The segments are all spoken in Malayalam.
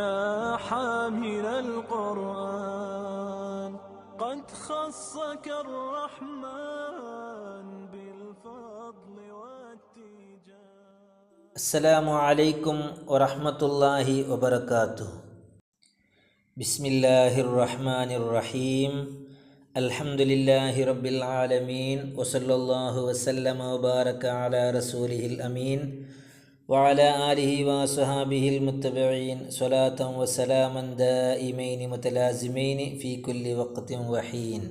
يا حامل القرآن قد خصك الرحمن بالفضل والتيجان. السلام عليكم ورحمة الله وبركاته. بسم الله الرحمن الرحيم. الحمد لله رب العالمين وصلى الله وسلم وبارك على رسوله الأمين وعلى آله وصحابه المتبعين صلاة وسلاما دائمين متلازمين في كل وقت وحين.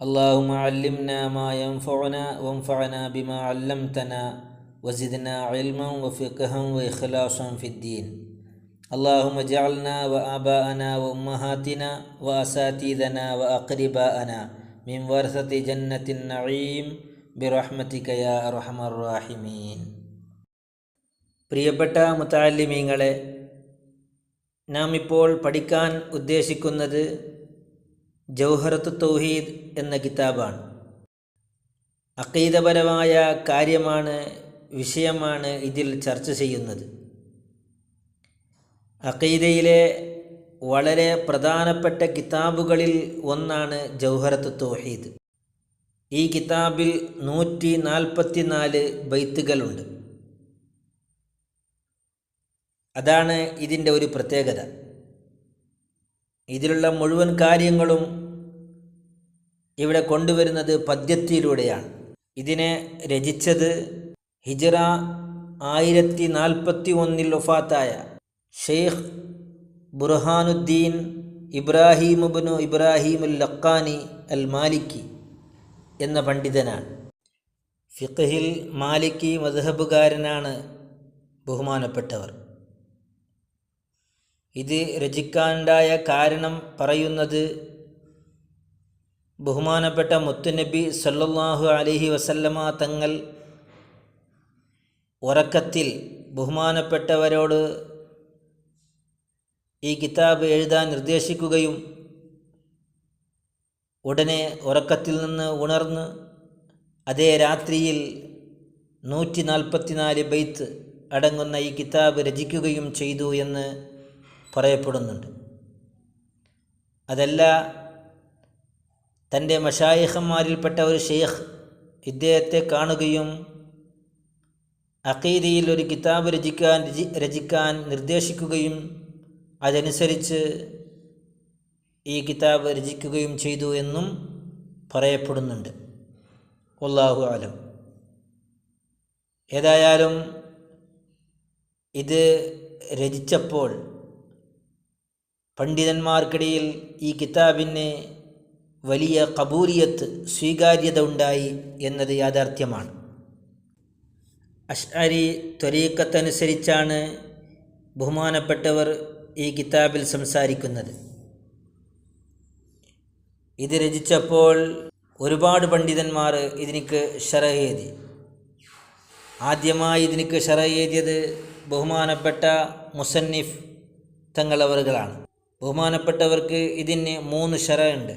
اللهم علمنا ما ينفعنا وانفعنا بما علمتنا وزدنا علما وفقها وإخلاصا في الدين. اللهم اجعلنا وآباءنا وأمهاتنا وأساتذتنا وأقرباءنا من ورثة جنة النعيم برحمتك يا أرحم الراحمين. പ്രിയപ്പെട്ട മുതഅല്ലിമീങ്ങളെ, നാം ഇപ്പോൾ പഠിക്കാൻ ഉദ്ദേശിക്കുന്നത് ജൗഹറത്തു തൗഹീദ് എന്ന കിതാബാണ്. അഖീദപരമായ കാര്യമാണ്, വിഷയമാണ് ഇതിൽ ചർച്ച ചെയ്യുന്നത്. അഖീദയിലെ വളരെ പ്രധാനപ്പെട്ട കിതാബുകളിൽ ഒന്നാണ് ജൗഹറത്തു തൗഹീദ്. ഈ കിതാബിൽ 144 ബൈത്തുകളുണ്ട്. അതാണ് ഇതിൻ്റെ ഒരു പ്രത്യേകത. ഇതിലുള്ള മുഴുവൻ കാര്യങ്ങളും ഇവിടെ കൊണ്ടുവരുന്നത് പദ്യത്തിലൂടെയാണ്. ഇതിനെ രചിച്ചത് ഹിജ്റ 1041 വഫാത്തായ ഷെയ്ഖ് ബുർഹാനുദ്ദീൻ ഇബ്രാഹിം ഇബ്നു ഇബ്രാഹിം അൽ-ലഖാനി അൽ-മാലിക്കി എന്ന പണ്ഡിതനാണ്. ഫിഖ്ഹിൽ മാലിക്കി മദ്ഹബുകാരനാണ് ബഹുമാനപ്പെട്ടവർ. ഇത് രചിക്കാനുണ്ടായ കാരണം പറയുന്നത് ബഹുമാനപ്പെട്ട മുത്തുനബി സല്ലല്ലാഹു അലൈഹി വസല്ലമ തങ്ങൾ ഉറക്കത്തിൽ ബഹുമാനപ്പെട്ടവരോട് ഈ കിതാബ് എഴുതാൻ നിർദ്ദേശിക്കുകയും ഉടനെ ഉറക്കത്തിൽ നിന്ന് ഉണർന്ന് അതേ രാത്രിയിൽ 144 ബൈത്ത് അടങ്ങുന്ന ഈ കിതാബ് രചിക്കുകയും ചെയ്തു എന്ന് പറയപ്പെടുന്നുണ്ട്. അതല്ല, തൻ്റെ മശായിഖന്മാരിൽപ്പെട്ട ഒരു ഷെയ്ഖ് ഇദ്ദേഹത്തെ കാണുകയും അഖീദയിൽ ഒരു കിതാബ് രചിക്കാൻ നിർദ്ദേശിക്കുകയും അതനുസരിച്ച് ഈ കിതാബ് രചിക്കുകയും ചെയ്തു എന്നും പറയപ്പെടുന്നുണ്ട്. വല്ലാഹു അലം. ഏതായാലും ഇത് രചിച്ചപ്പോൾ പണ്ഡിതന്മാർക്കിടയിൽ ഈ കിതാബിന് വലിയ ഖബൂലിയത്ത്, സ്വീകാര്യത ഉണ്ടായി എന്നത് യാഥാർത്ഥ്യമാണ്. അശ്അരി ത്വരീഖത്തനുസരിച്ചാണ് ബഹുമാനപ്പെട്ടവർ ഈ കിതാബിൽ സംസാരിക്കുന്നത്. ഇത് രചിച്ചപ്പോൾ ഒരുപാട് പണ്ഡിതന്മാർ ഇതിനിക്ക് ശറഹ് എഴുതി. ആദ്യമായി ഇതിനിക്ക് ശറഹ് എഴുതിയത് ബഹുമാനപ്പെട്ട മുസന്നിഫ് തങ്ങളവറുകളാണ്. ബഹുമാനപ്പെട്ടവർക്ക് ഇതിന് 3 ശറഹ് ഉണ്ട്.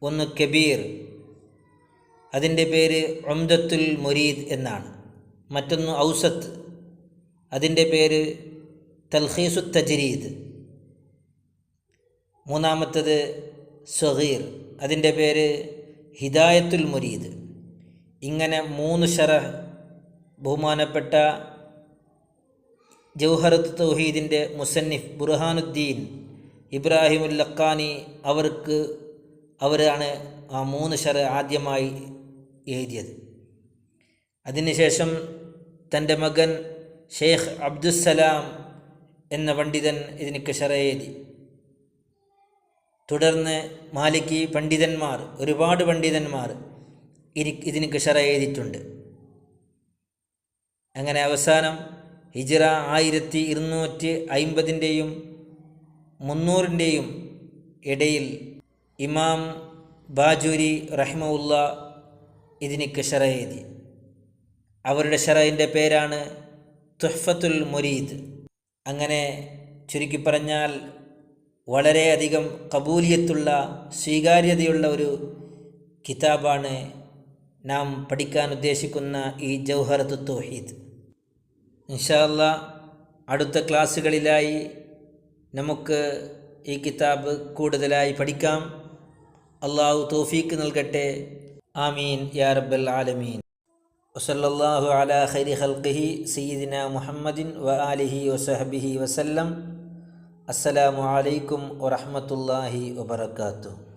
ഒന്ന് കബീർ, അതിൻ്റെ പേര് ഉംദത്തുൽ മുരീദ് എന്നാണ്. മറ്റൊന്ന് ഔസത്ത്, അതിൻ്റെ പേര് തൽഖീസു തജ്രീദ്. മൂന്നാമത്തത് സഗീർ, അതിൻ്റെ പേര് ഹിദായത്തുൽ മുരീദ്. ഇങ്ങനെ 3 ശറഹ് ബഹുമാനപ്പെട്ട ജൗഹറത്ത് തൗഹീദിൻ്റെ മുസന്നിഫ് ബുർഹാനുദ്ദീൻ ഇബ്രാഹിം അൽ-ലഖാനി അവരാണ് ആ 3 ശറഹ് ആദ്യമായി എഴുതിയത്. അതിനുശേഷം തൻ്റെ മകൻ ഷെയ്ഖ് അബ്ദുസ്സലാം എന്ന പണ്ഡിതൻ ഇതിനിക്ക് ശറഹ് എഴുതി. തുടർന്ന് മാലിക്കി പണ്ഡിതന്മാർ, ഒരുപാട് പണ്ഡിതന്മാർ ഇതിനിക്ക് ശറഹ് എഴുതിയിട്ടുണ്ട്. അങ്ങനെ അവസാനം ഹിജ്റ 1250-ൻ്റെയും 300-ൻ്റെയും ഇടയിൽ ഇമാം ബാജൂരി റഹിമഹുല്ല ഇതിനിക്ക് ശറഹ് എഴുതി. അവരുടെ ശറഹിൻ്റെ പേരാണ് തുഹ്ഫത്തുൽ മുരീദ്. അങ്ങനെ ചുരുക്കി പറഞ്ഞാൽ വളരെയധികം ഖബൂലിയത്തുള്ള, സ്വീകാര്യതയുള്ള ഒരു കിതാബാണ് നാം പഠിക്കാൻ ഉദ്ദേശിക്കുന്ന ഈ ജൗഹറത്തു തൗഹീദ്. ഇൻഷാ അല്ലാഹ് അടുത്ത ക്ലാസ്സുകളിലായി നമുക്ക് ഈ കിതാബ് കൂടുതലായി പഠിക്കാം. അള്ളാഹു തൗഫീക്ക് നൽകട്ടെ. ആമീൻ യാ റബ്ബൽ ആലമീൻ. വസല്ലല്ലാഹു അലാ ഖൈരി ഖൽഖിഹി സയ്യിദിനാ മുഹമ്മദിൻ വ ആലിഹി വസഹബിഹി വസല്ലം. അസ്സലാമു അലൈക്കും വറഹ്മത്തുള്ളാഹി വബറകാതുഹു.